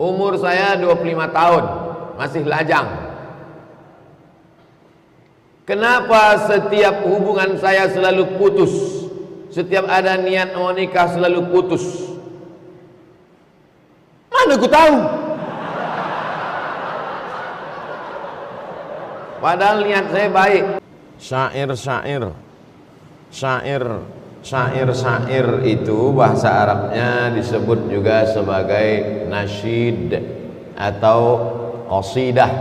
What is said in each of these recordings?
Umur saya 25 tahun, masih lajang. Kenapa setiap hubungan saya selalu putus? Setiap ada niat mau nikah selalu putus. Mana aku tahu? Padahal niat saya baik. Syair itu bahasa Arabnya disebut juga sebagai nasyid atau qasidah.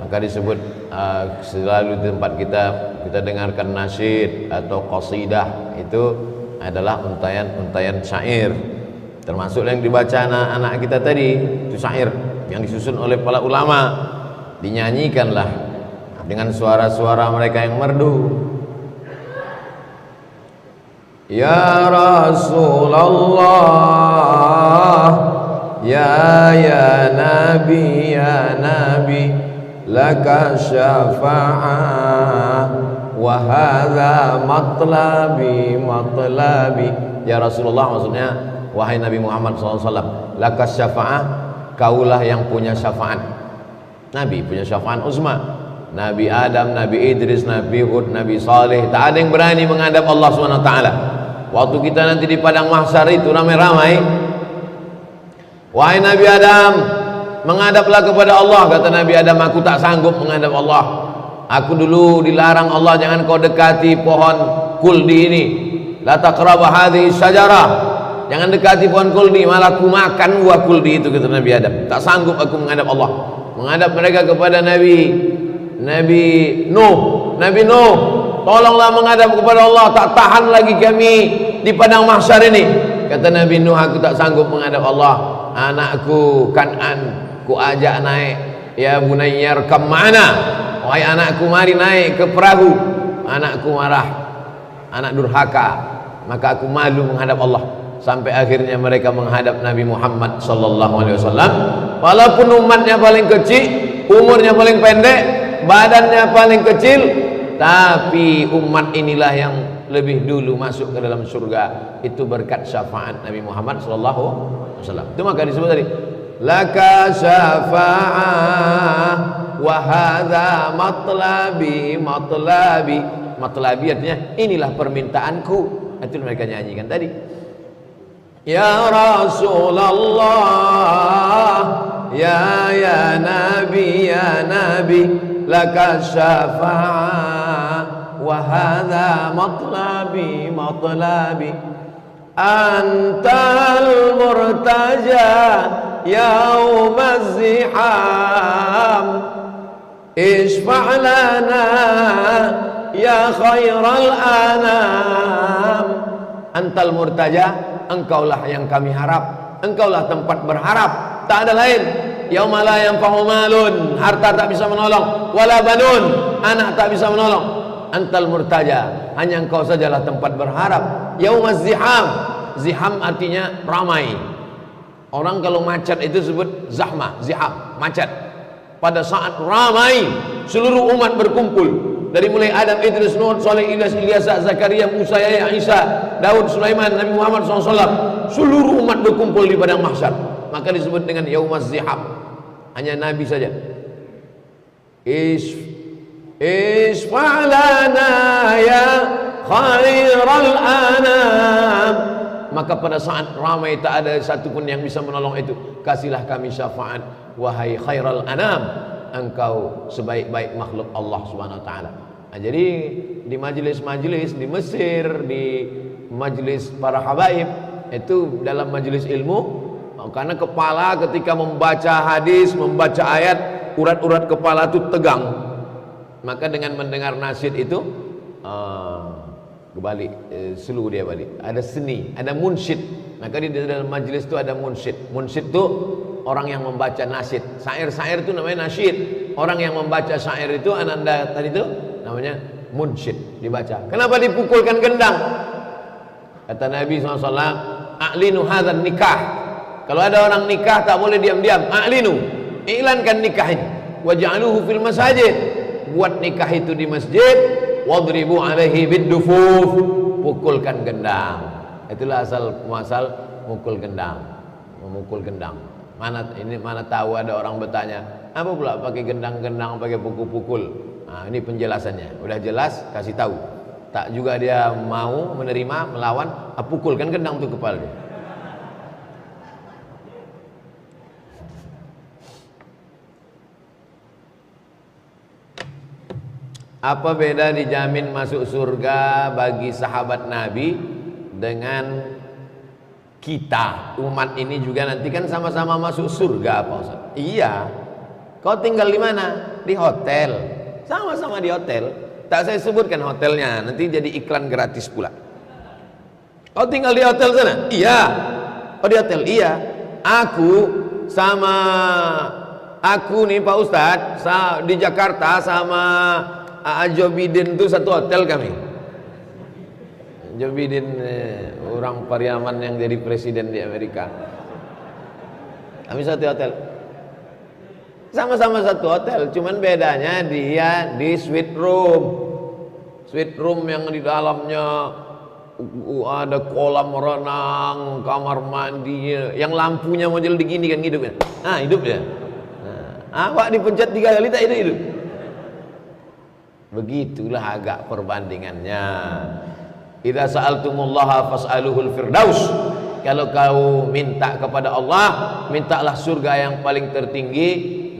Maka disebut selalu di tempat kita dengarkan nasyid atau qasidah, itu adalah untayan syair. Termasuk yang dibaca anak-anak kita tadi, itu syair yang disusun oleh para ulama, dinyanyikanlah dengan suara-suara mereka yang merdu. Ya Rasulullah, ya Nabi, laka syafa'ah wa hadha matlabi. Ya Rasulullah, maksudnya wahai Nabi Muhammad SAW, laka syafa'ah, kaulah yang punya syafaat. Nabi punya syafaat uzma. Nabi Adam, Nabi Idris, Nabi Hud, Nabi Saleh, tak ada yang berani menghadap Allah SWT. Waktu kita nanti di padang mahsyar itu ramai-ramai, wahai Nabi Adam, menghadaplah kepada Allah. Kata Nabi Adam, aku tak sanggup menghadap Allah. Aku dulu dilarang Allah, jangan kau dekati pohon kuldi ini. La taqrabu hadhihi syajarah, jangan dekati pohon kuldi, malah aku makan buah kuldi itu, kata Nabi Adam. Tak sanggup aku menghadap Allah. Menghadap mereka kepada Nabi Nuh, tolonglah menghadap kepada Allah, tak tahan lagi kami di padang mahsyar ini. Kata Nabi Nuh, aku tak sanggup menghadap Allah. Anakku Kan'an ku ajak naik, ya bunayyar kam ma'ana, wahai anakku mari naik ke perahu. Anakku marah, anak durhaka, maka aku malu menghadap Allah. Sampai akhirnya mereka menghadap Nabi Muhammad sallallahu alaihi wasallam. Walaupun umatnya paling kecil, umurnya paling pendek, badannya paling kecil, tapi umat inilah yang lebih dulu masuk ke dalam surga. Itu berkat syafaat Nabi Muhammad sallallahu alaihi wasallam. Itu maka disebut tadi, laka syafa'ah wa hadza matlabi. Matlabi artinya inilah permintaanku. Itu mereka nyanyikan tadi. Ya Rasulullah, ya Nabi, laka syafa'ah wa hadha matlabi. Antal murtaja yaumaz ziham, isfa' lana ya khairal anam. Antal murtaja, engkaulah yang kami harap, engkaulah tempat berharap, tak ada lain. Yauma la yanfa'u malun, harta tak bisa menolong, wala banun, anak tak bisa menolong. Antal murtaja, hanya engkau sajalah tempat berharap. Yaumaz ziham, ziham artinya ramai. Orang kalau macet itu sebut zahmah, ziham, macet. Pada saat ramai, seluruh umat berkumpul. Dari mulai Adam, Idris, Nuh, Saleh, Ilyas, Zakaria, Musa, Yahya, Isa, Daud, Sulaiman, Nabi Muhammad SAW, seluruh umat berkumpul di padang mahsyar. Maka disebut dengan yaumaz ziham. Hanya Nabi saja. Isfa'lana ya khairal anam. Maka pada saat ramai tak ada satupun yang bisa menolong itu, kasihlah kami syafaat, wahai khairal anam, engkau sebaik-baik makhluk Allah Subhanahu wa taala. Nah, jadi di majelis-majelis di Mesir, di majelis para habaib, itu dalam majelis ilmu, karena kepala ketika membaca hadis, membaca ayat, urat-urat kepala itu tegang. Maka dengan mendengar nasyid itu kebalik, seluruh dia balik. Ada seni, ada munsyid. Maka di dalam majelis itu ada munsyid. Munsyid itu orang yang membaca nasyid. Syair itu namanya nasyid. Orang yang membaca syair itu, ananda tadi itu namanya munsyid, dibaca. Kenapa dipukulkan gendang? Kata Nabi SAW, a'linu hadzal nikah. Kalau ada orang nikah tak boleh diam-diam. A'linu, iklankan nikah ini. Waj'aluhu fil masajid. Buat nikah itu di masjid. Wadribu alaihi biddufuf. Pukulkan gendang. Itulah asal muasal mukul gendang. Memukul gendang. Mana tahu ada orang bertanya, apa pula pakai gendang-gendang, pakai pukul-pukul. Nah, ini penjelasannya. Udah jelas, kasih tahu. Tak juga dia mau menerima, melawan, pukul kan gendang tuh kepala dia. Apa beda dijamin masuk surga bagi sahabat Nabi dengan kita umat ini juga nanti kan sama-sama masuk surga Pak Ustaz? Iya. Kau tinggal di mana? Di hotel. Sama-sama di hotel. Tak saya sebutkan hotelnya, nanti jadi iklan gratis pula. Kau tinggal di hotel sana? Iya. Oh di hotel? Iya. Aku nih Pak Ustaz di Jakarta sama Joe Biden itu satu hotel kami. Joe Biden orang Pariaman yang jadi presiden di Amerika. Kami satu hotel. Sama-sama satu hotel, cuman bedanya dia di suite room. Suite room yang di dalamnya ada kolam renang, kamar mandi, yang lampunya model begini kan hidupnya. Ah, hidup ya. Nah, awak dipencet 3 kali tak hidup. Begitulah agak perbandingannya. Idza sa'altumullaha fas'aluhul firdaus. Kalau kau minta kepada Allah, mintalah surga yang paling tertinggi,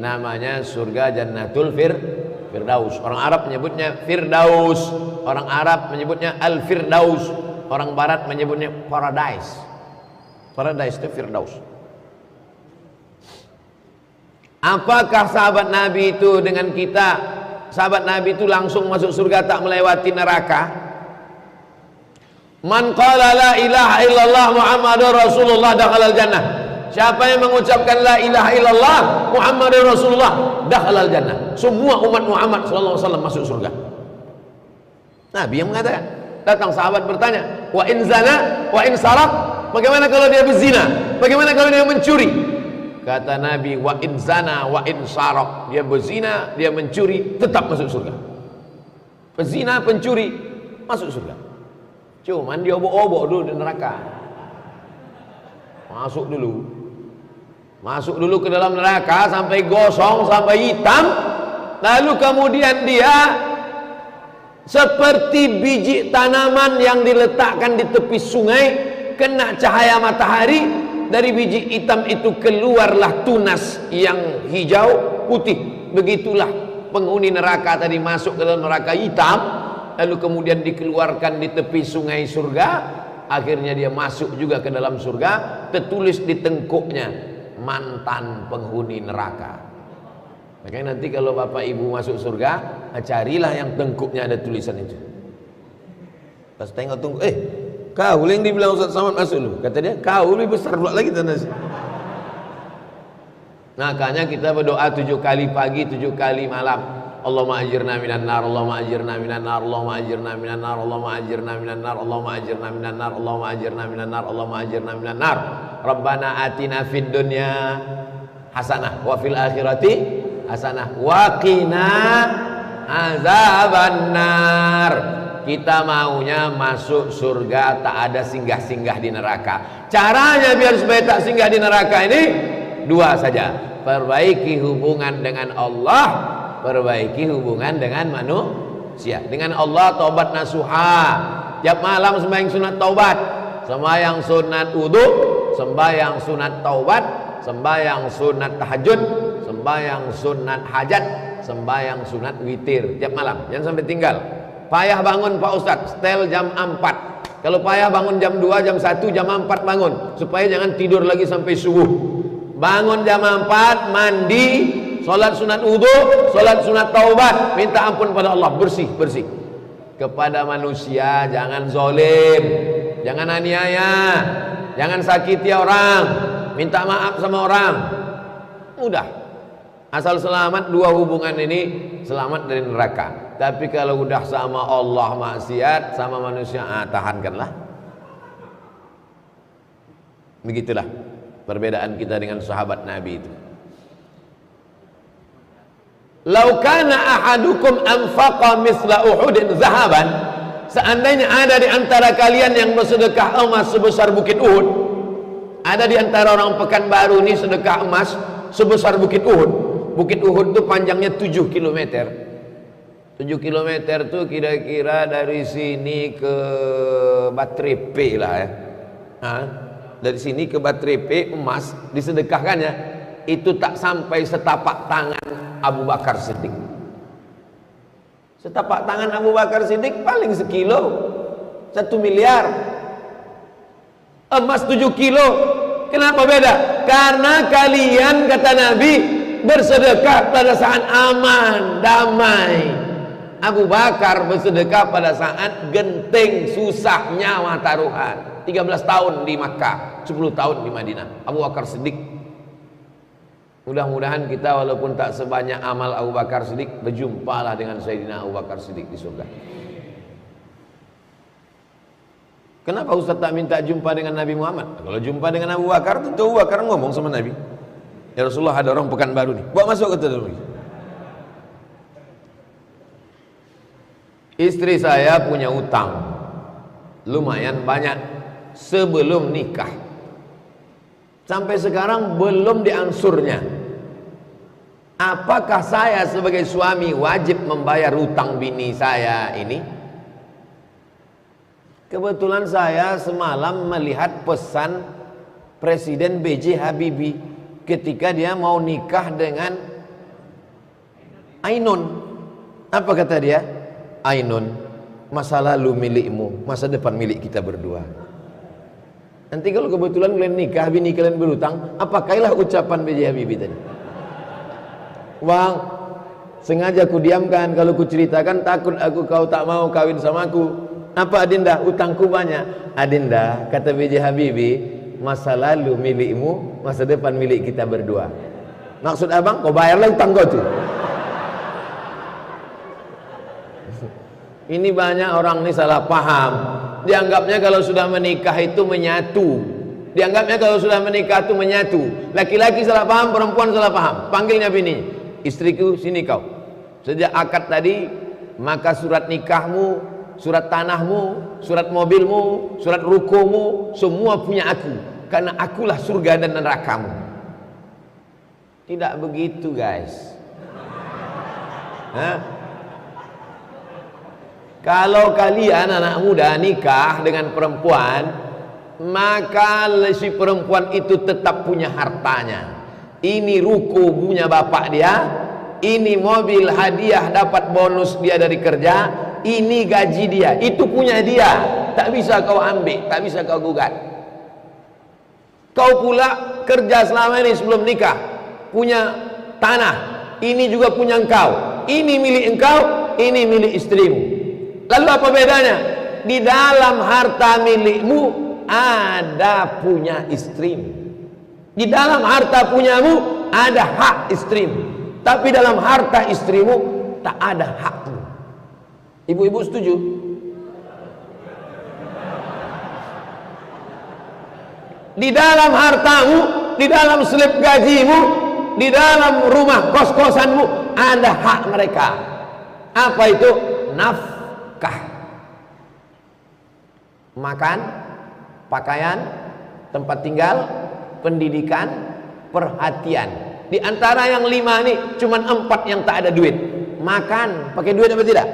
namanya surga Jannatul Firdaus. Orang Arab menyebutnya Firdaus, orang Arab menyebutnya Al-Firdaus, orang Barat menyebutnya Paradise. Paradise itu Firdaus. Apakah sahabat Nabi itu dengan kita? Sahabat Nabi itu langsung masuk surga, tak melewati neraka. Man qala la ilaha illallah Muhammadur Rasulullah dakhalal jannah. Siapa yang mengucapkan la ilaha illallah Muhammadur Rasulullah dakhalal jannah. Semua umat Muhammad sallallahu alaihi wasallam masuk surga. Nabi yang mengatakan. Datang sahabat bertanya, wa in zana wa in sarak, bagaimana kalau dia berzina? Bagaimana kalau dia mencuri? Kata Nabi, wa in zana wa in sarak, dia berzina, dia mencuri, tetap masuk surga. Pezina, pencuri, masuk surga. Cuman dia obok-obok dulu di neraka. Masuk dulu ke dalam neraka sampai gosong, sampai hitam. Lalu kemudian dia seperti biji tanaman yang diletakkan di tepi sungai, kena cahaya matahari. Dari biji hitam itu keluarlah tunas yang hijau putih. Begitulah penghuni neraka tadi masuk ke dalam neraka hitam, lalu kemudian dikeluarkan di tepi sungai surga. Akhirnya dia masuk juga ke dalam surga. Tertulis di tengkuknya, mantan penghuni neraka. Makanya nanti kalau bapak ibu masuk surga, carilah yang tengkuknya ada tulisan itu. Pas tengok tengkuk, kau yang dibilang Ustaz Samad masuk lu, kata dia, kau lebih besar pula lagi tanda. Makanya kita berdoa 7 kali pagi, 7 kali malam. Allahumma ajirna minan nar, Allahumma ajirna minan nar, Allahumma ajirna minan nar, Allahumma ajirna minan nar, Allahumma ajirna minan nar, Allahumma ajirna minan nar, Allahumma ajirna minan nar. Rabbana atina fid dunya hasanah wa fil akhirati hasanah wa qina azabannar. Kita maunya masuk surga, tak ada singgah-singgah di neraka. Caranya biar supaya tak singgah di neraka ini 2 saja. Perbaiki hubungan dengan Allah, perbaiki hubungan dengan manusia. Dengan Allah taubat nasuha. Tiap malam sembahyang sunat taubat, sembahyang sunat wudu, sembahyang sunat taubat, sembahyang sunat tahajud, sembahyang sunat hajat, sembahyang sunat witir tiap malam. Jangan sampai tinggal. Payah bangun Pak Ustadz, setel jam 4. Kalau payah bangun jam 2, jam 1, jam 4 bangun, supaya jangan tidur lagi sampai subuh. Bangun jam 4, mandi, sholat sunat wudu, sholat sunat taubat, minta ampun pada Allah, bersih. Kepada manusia jangan zalim, jangan aniaya, jangan sakiti orang, minta maaf sama orang. Mudah. Asal selamat 2 hubungan ini, selamat dari neraka. Tapi kalau udah sama Allah maksiat, sama manusia, tahankanlah. Begitulah perbedaan kita dengan sahabat Nabi itu. Lau kana ahadukum anfaqa misla Uhudin zahaban, seandainya ada di antara kalian yang bersedekah emas sebesar bukit Uhud, Ada di antara orang Pekanbaru ini sedekah emas sebesar Bukit Uhud. Bukit Uhud itu panjangnya 7 km. 7 km itu kira-kira dari sini ke Batrepe lah ya. Dari sini ke Batrepe emas disedekahkannya itu tak sampai setapak tangan Abu Bakar Siddiq. Setapak tangan Abu Bakar Siddiq paling sekilo, 1 miliar. Emas 7 kilo. Kenapa beda? Karena kalian, kata Nabi, bersedekah pada saat aman, damai. Abu Bakar bersedekah pada saat genting, susah, nyawa taruhan. 13 tahun di Makkah, 10 tahun di Madinah. Abu Bakar Siddiq. Mudah-mudahan kita walaupun tak sebanyak amal Abu Bakar Siddiq, berjumpalah dengan Sayyidina Abu Bakar Siddiq di surga. Kenapa Ustaz tak minta jumpa dengan Nabi Muhammad? Kalau jumpa dengan Abu Bakar, tentu Abu Bakar ngomong sama Nabi. Ya Rasulullah, ada orang Pekanbaru nih, bawa masuk ke dalam. Istri saya punya utang lumayan banyak sebelum nikah. Sampai sekarang belum diansurnya. Apakah saya sebagai suami wajib membayar utang bini saya ini? Kebetulan saya semalam melihat pesan Presiden B.J. Habibie ketika dia mau nikah dengan Ainun. Apa kata dia? Ainun, masa lalu milikmu, masa depan milik kita berdua. Nanti kalau kebetulan kalian nikah, bini kalian berutang, apakahlah ucapan B.J. Habibie tadi? Bang, sengaja ku diamkan, kalau ku ceritakan takut aku kau tak mau kawin sama aku. Apa Adinda? Utangku banyak. Adinda, kata B.J. Habibie, masa lalu milikmu, masa depan milik kita berdua. Maksud abang, kau bayarlah utang kau tuh. Ini banyak orang ini salah paham. Dianggapnya kalau sudah menikah itu menyatu. Dianggapnya kalau sudah menikah itu menyatu. Laki-laki salah paham, perempuan salah paham. Panggilnya bini, istriku sini kau. Sejak akad tadi, maka surat nikahmu, surat tanahmu, surat mobilmu, surat rukomu, semua punya aku. Karena akulah surga dan nerakamu. Tidak begitu guys. Kalau kalian anak muda nikah dengan perempuan, maka si perempuan itu tetap punya hartanya. Ini ruko punya bapak dia, ini mobil hadiah dapat bonus dia dari kerja, ini gaji dia, itu punya dia. Tak bisa kau ambil, tak bisa kau gugat. Kau pula kerja selama ini sebelum nikah, punya tanah, ini juga punya engkau. Ini milik engkau, ini milik istrimu. Lalu apa bedanya? Di dalam harta milikmu ada punya istrimu. Di dalam harta punyamu ada hak istrimu. Tapi dalam harta istrimu tak ada hakmu. Ibu-ibu setuju? Di dalam hartamu, di dalam slip gajimu, di dalam rumah kos-kosanmu ada hak mereka. Apa itu? Nafkah. Makan, pakaian, tempat tinggal, pendidikan, perhatian. Di antara yang 5 ini cuman 4 yang tak ada duit. Makan, pakai duit apa tidak?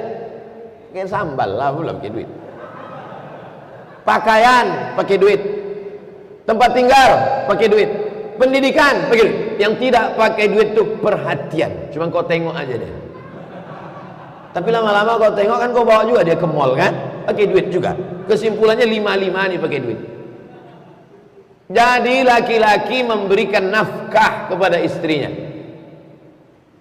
Pakai sambal lah, belum pakai duit. Pakaian, pakai duit. Tempat tinggal, pakai duit. Pendidikan, pakai duit. Yang tidak pakai duit itu perhatian. Cuma kau tengok aja deh. Tapi lama-lama kau tengok kan, kau bawa juga dia ke mall kan, pakai duit juga. Kesimpulannya 5 nih pakai duit. Jadi laki-laki memberikan nafkah kepada istrinya.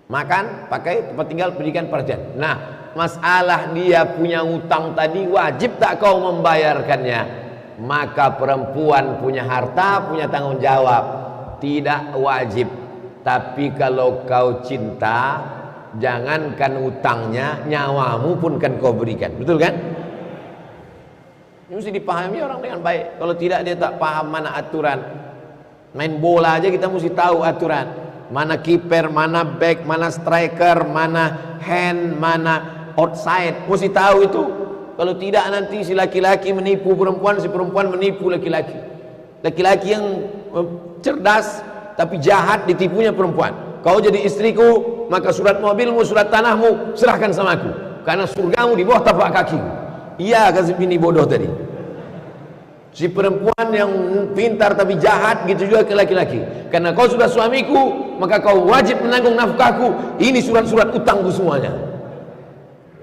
Makan, pakai, tempat tinggal, pendidikan, perhatian. Nah, masalah dia punya utang tadi, wajib tak kau membayarkannya? Maka perempuan punya harta, punya tanggung jawab. Tidak wajib. Tapi kalau kau cinta, jangankan utangnya, nyawamu pun kan kau berikan. Betul kan? Ini mesti dipahami orang dengan baik. Kalau tidak, dia tak paham mana aturan. Main bola aja kita mesti tahu aturan. Mana kiper, mana back, mana striker, mana hand, mana outside. Mesti tahu itu. Kalau tidak nanti si laki-laki menipu perempuan, si perempuan menipu laki-laki. Laki-laki yang cerdas tapi jahat, ditipunya perempuan. Kau jadi istriku, maka surat mobilmu, surat tanahmu serahkan sama aku, karena surgamu di bawah tapak kakiku. Iya, kasih bini bodoh tadi. Si perempuan yang pintar tapi jahat, gitu juga ke laki-laki. Karena kau sudah suamiku, maka kau wajib menanggung nafkahku. Ini surat-surat utangku semuanya.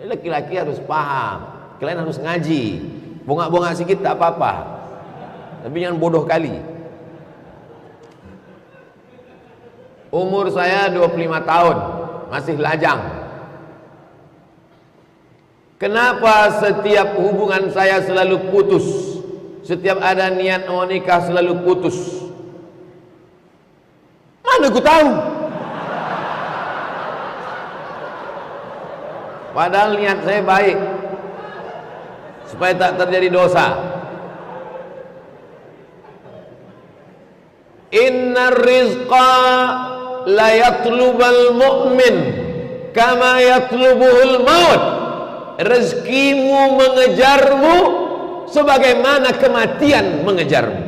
Laki-laki harus paham, kalian harus ngaji. Bongak-bongak sedikit tak apa-apa, tapi jangan bodoh kali. Umur saya 25 tahun, masih lajang. Kenapa setiap hubungan saya selalu putus? Setiap ada niat mau nikah selalu putus. Mana ku tahu? Padahal niat saya baik, supaya tak terjadi dosa. Inna rizqa la yatlubal mu'min kama yatlubuhul maut. Rezekimu mengejarmu sebagaimana kematian mengejarmu.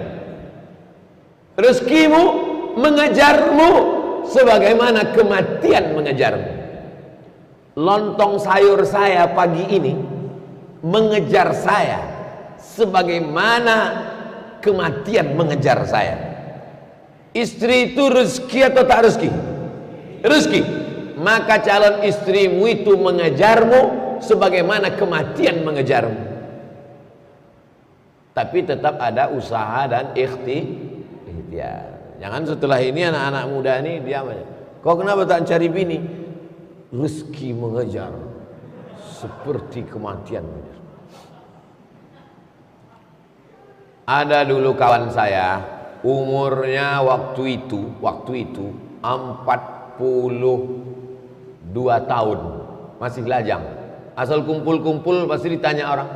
Rezekimu mengejarmu sebagaimana kematian mengejarmu. Lontong sayur saya pagi ini mengejar saya sebagaimana kematian mengejar saya. Istri itu rezeki atau tak rezeki? Rezeki. Maka calon istrimu itu mengejarmu sebagaimana kematian mengejarmu. Tapi tetap ada usaha dan ikhtiar. Jangan setelah ini anak-anak muda ini diam aja. Kau kenapa tak cari bini? Rezeki mengejar seperti kematian mengejar. Ada dulu kawan saya, umurnya waktu itu 42 tahun, masih lajang. Asal kumpul-kumpul pasti ditanya orang,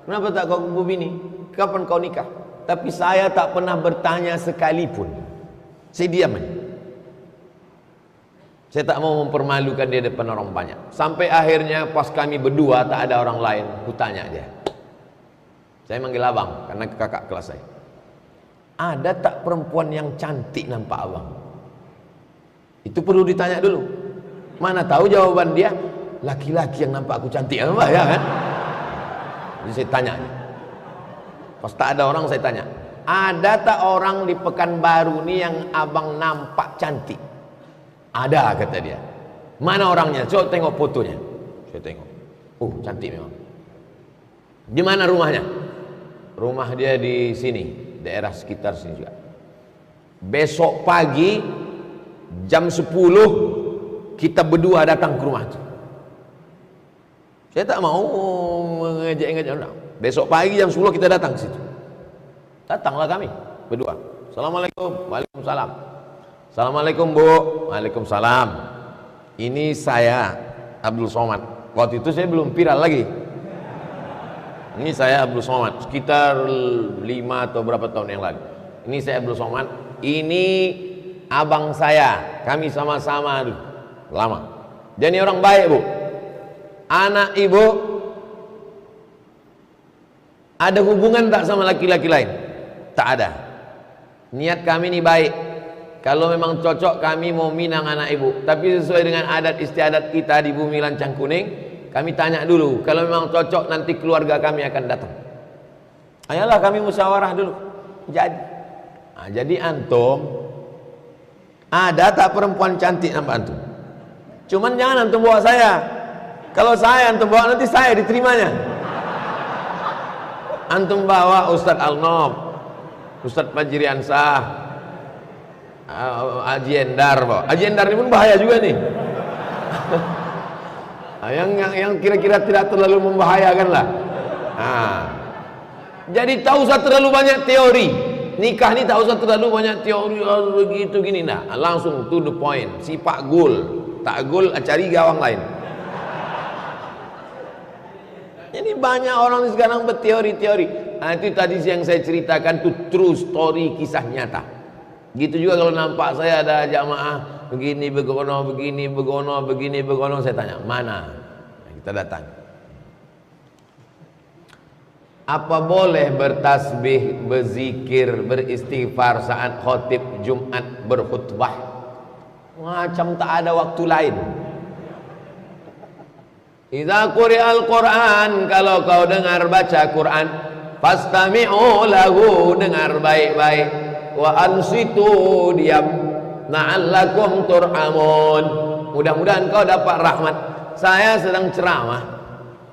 kenapa tak kau kumpul bini? Kapan kau nikah? Tapi saya tak pernah bertanya sekalipun. Saya diam aja. Saya tak mau mempermalukan dia depan orang banyak. Sampai akhirnya pas kami berdua tak ada orang lain, kutanya dia. Saya manggil abang karena kakak kelas saya. Ada tak perempuan yang cantik nampak abang? Itu perlu ditanya dulu. Mana tahu jawaban dia, laki-laki yang nampak aku cantik, apa ya kan? Jadi saya tanya. Pas tak ada orang saya tanya, ada tak orang di Pekanbaru ini yang abang nampak cantik? Ada, kata dia. Mana orangnya? Coba tengok fotonya. Saya tengok. Oh, cantik memang. Di mana rumahnya? Rumah dia di sini, daerah sekitar sini juga. Besok pagi jam 10 kita berdua datang ke rumah itu. Saya tak mau mengejek-ngejek orang. Besok pagi jam 10 kita datang ke situ. Datanglah kami berdua. Assalamualaikum. Waalaikumsalam. Assalamualaikum Bu. Waalaikumsalam. Ini saya Abdul Somad. Waktu itu saya belum viral lagi. Ini saya Abdul Somad, sekitar 5 atau berapa tahun yang lalu. Ini saya Abdul Somad. Ini abang saya. Kami sama-sama lama. Jadi orang baik Bu. Anak ibu ada hubungan tak sama laki-laki lain? Tak ada. Niat kami ini baik. Kalau memang cocok kami mau minang anak ibu, tapi sesuai dengan adat istiadat kita di bumi lancang kuning, kami tanya dulu. Kalau memang cocok nanti keluarga kami akan datang. Ayolah kami musyawarah dulu. Jadi antum ada tak perempuan cantik nampak antum? Cuman jangan antum bawa saya. Kalau saya antum bawa nanti saya diterimanya. Antum bawa Ustadz Al-Nob, Ustadz Fajriansah, Haji Endar, Pak. Haji Endar ini pun bahaya juga nih. yang kira-kira tidak terlalu membahayakan lah. Jadi tak usah terlalu banyak teori. Nikah ini tak usah terlalu banyak teori begitu gini. Nah, langsung to the point. Sipak gol, tak gol cari gawang lain. Jadi banyak orang sekarang berteori-teori. Itu tadi yang saya ceritakan itu true story, kisah nyata. Gitu juga kalau nampak saya ada jamaah begini begono, begini begono, begini begono, saya tanya mana? Nah, kita datang. Apa boleh bertasbih, berzikir, beristighfar saat khotib Jumat berkhutbah? Macam tak ada waktu lain. Idza quri'al Qur'an, kalau kau dengar baca Quran, fastami'u lahu, dengar baik-baik, wa ansitu, diam, la'allakum turhamun, mudah-mudahan kau dapat rahmat. Saya sedang ceramah,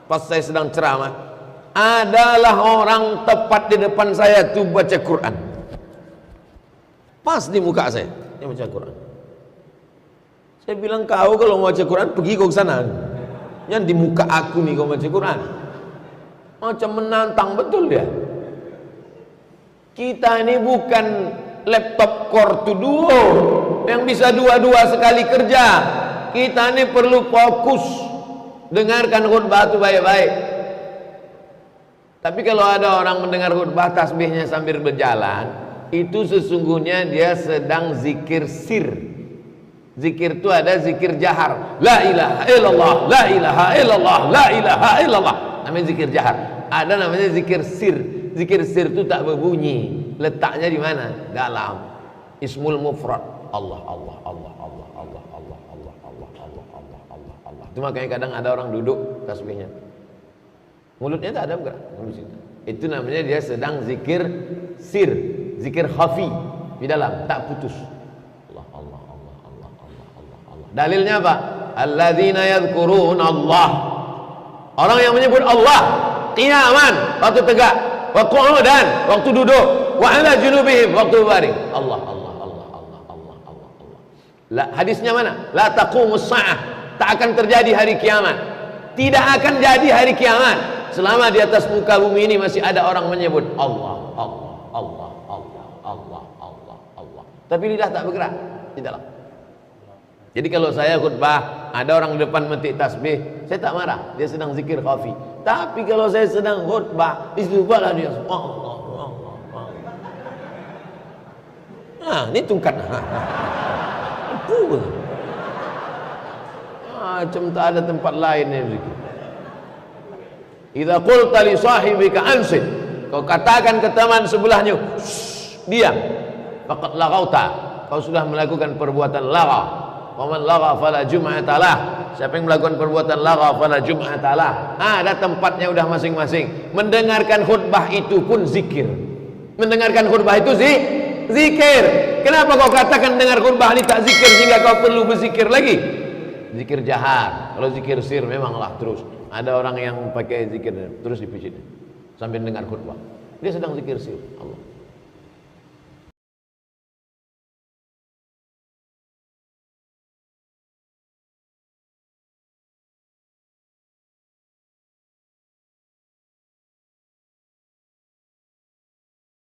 pas saya sedang ceramah, adalah orang tepat di depan saya tuh baca Quran, pas di muka saya, dia baca Quran. Saya bilang, kau kalau mau baca Quran pergi kau ke sana, yang di muka aku nih kau baca Quran. Macam menantang betul dia. Kita ini bukan laptop Core 2 Duo yang bisa dua-dua sekali kerja. Kita ini perlu fokus, dengarkan khutbah itu baik-baik. Tapi kalau ada orang mendengar khutbah tasbihnya sambil berjalan, itu sesungguhnya dia sedang zikir sir. Zikir itu ada zikir jahar, la ilaha illallah, la ilaha illallah, la ilaha illallah, namanya zikir jahar. Ada namanya zikir sir. Zikir sir itu tak berbunyi. Letaknya di mana? Dalam ismul mufrad, Allah Allah Allah Allah Allah Allah Allah Allah Allah Allah Allah Allah. Itu makanya kadang ada orang duduk tasbihnya, mulutnya tak ada bergerak. Itu namanya dia sedang zikir sir, zikir khafi di dalam, tak putus. Allah Allah Allah Allah Allah Allah Allah. Dalilnya apa? Alladzina yadhkuruna Allah. Orang yang menyebut Allah qiyaman, waktu tegak, wa qu'udan, waktu duduk, wa ala junubihim, waktu baring. Allah Allah Allah Allah Allah Allah Allah. La, hadisnya mana? La taqumus sa'ah, tak akan terjadi hari kiamat. Tidak akan jadi hari kiamat selama di atas muka bumi ini masih ada orang menyebut Allah Allah Allah Allah Allah Allah Allah, tapi lidah tak bergerak di dalam. Jadi kalau saya khutbah, ada orang di depan metik tasbih, saya tak marah, dia sedang zikir khafi. Tapi kalau saya sedang khutbah, istighfarlah dia, Allah Allah Allah. Nah, ini tungkat. Apa? Macam tak ada tempat lain yang zikir. Idza qulta li sahibika ansit, kau katakan ke teman sebelahnya, diam, faqad laghauta, kau sudah melakukan perbuatan lagha. Wa man lagha fala jum'ata lah, siapa yang melakukan perbuatan lagha fala jum'ata lah. Ada tempatnya udah masing-masing. Mendengarkan khutbah itu pun zikir. Mendengarkan khutbah itu zikir. Kenapa kau katakan dengar khutbah ini tak zikir sehingga kau perlu berzikir lagi? Zikir jahar. Kalau zikir sir memanglah terus. Ada orang yang pakai zikir terus dipijit sambil dengar khutbah, dia sedang zikir sir Allah.